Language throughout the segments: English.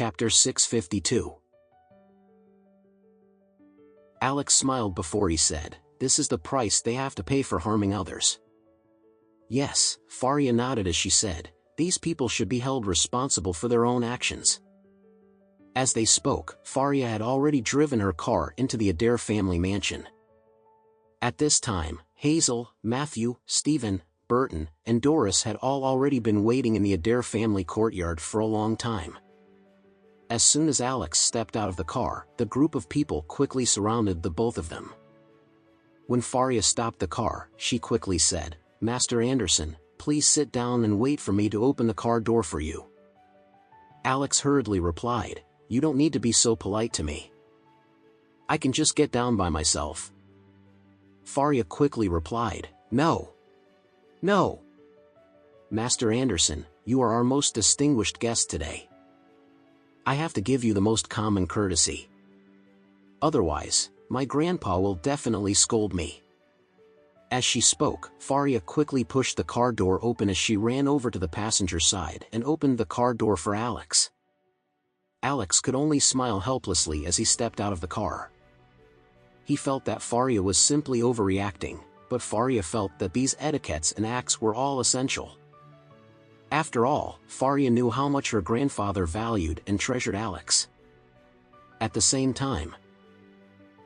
Chapter 652. Alex smiled before he said, "This is the price they have to pay for harming others." Yes, Faria nodded as she said, "These people should be held responsible for their own actions." As they spoke, Faria had already driven her car into the Adair family mansion. At this time, Hazel, Matthew, Stephen, Burton, and Doris had all already been waiting in the Adair family courtyard for a long time. As soon as Alex stepped out of the car, the group of people quickly surrounded the both of them. When Faria stopped the car, she quickly said, "Master Anderson, please sit down and wait for me to open the car door for you." Alex hurriedly replied, "You don't need to be so polite to me. I can just get down by myself." Faria quickly replied, "No. No. Master Anderson, you are our most distinguished guest today. I have to give you the most common courtesy. Otherwise, my grandpa will definitely scold me." As she spoke, Faria quickly pushed the car door open as she ran over to the passenger side and opened the car door for Alex. Alex could only smile helplessly as he stepped out of the car. He felt that Faria was simply overreacting, but Faria felt that these etiquettes and acts were all essential. After all, Faria knew how much her grandfather valued and treasured Alex. At the same time,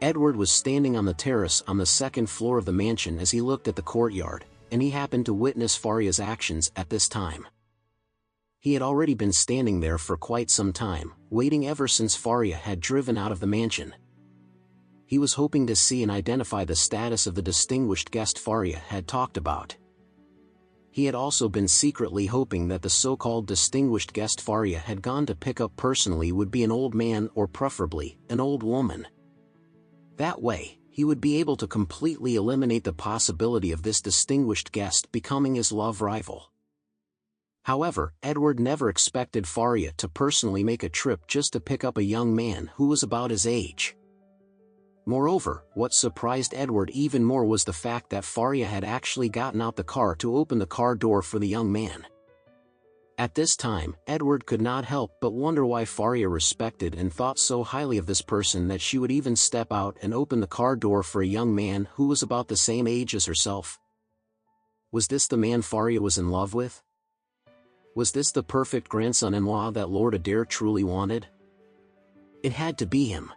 Edward was standing on the terrace on the second floor of the mansion as he looked at the courtyard, and he happened to witness Faria's actions at this time. He had already been standing there for quite some time, waiting ever since Faria had driven out of the mansion. He was hoping to see and identify the status of the distinguished guest Faria had talked about. He had also been secretly hoping that the so-called distinguished guest Faria had gone to pick up personally would be an old man or preferably, an old woman. That way, he would be able to completely eliminate the possibility of this distinguished guest becoming his love rival. However, Edward never expected Faria to personally make a trip just to pick up a young man who was about his age. Moreover, what surprised Edward even more was the fact that Faria had actually gotten out the car to open the car door for the young man. At this time, Edward could not help but wonder why Faria respected and thought so highly of this person that she would even step out and open the car door for a young man who was about the same age as herself. Was this the man Faria was in love with? Was this the perfect grandson-in-law that Lord Adair truly wanted? It had to be him.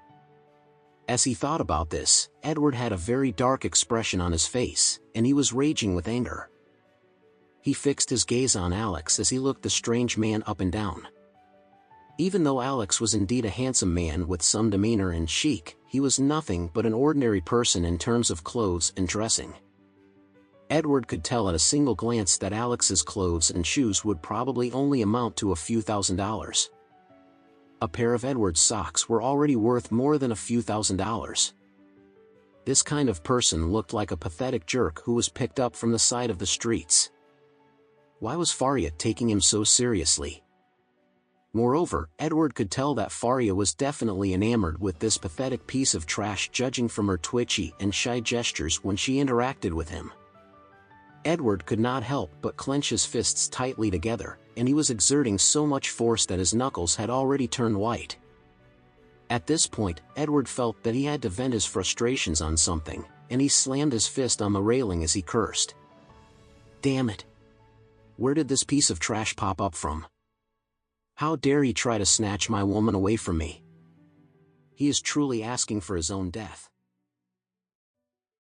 As he thought about this, Edward had a very dark expression on his face, and he was raging with anger. He fixed his gaze on Alex as he looked the strange man up and down. Even though Alex was indeed a handsome man with some demeanor and chic, he was nothing but an ordinary person in terms of clothes and dressing. Edward could tell at a single glance that Alex's clothes and shoes would probably only amount to a few $1,000s. A pair of Edward's socks were already worth more than a few $1,000s. This kind of person looked like a pathetic jerk who was picked up from the side of the streets. Why was Faria taking him so seriously? Moreover, Edward could tell that Faria was definitely enamored with this pathetic piece of trash, judging from her twitchy and shy gestures when she interacted with him. Edward could not help but clench his fists tightly together, and he was exerting so much force that his knuckles had already turned white. At this point, Edward felt that he had to vent his frustrations on something, and he slammed his fist on the railing as he cursed. "Damn it! Where did this piece of trash pop up from? How dare he try to snatch my woman away from me? He is truly asking for his own death."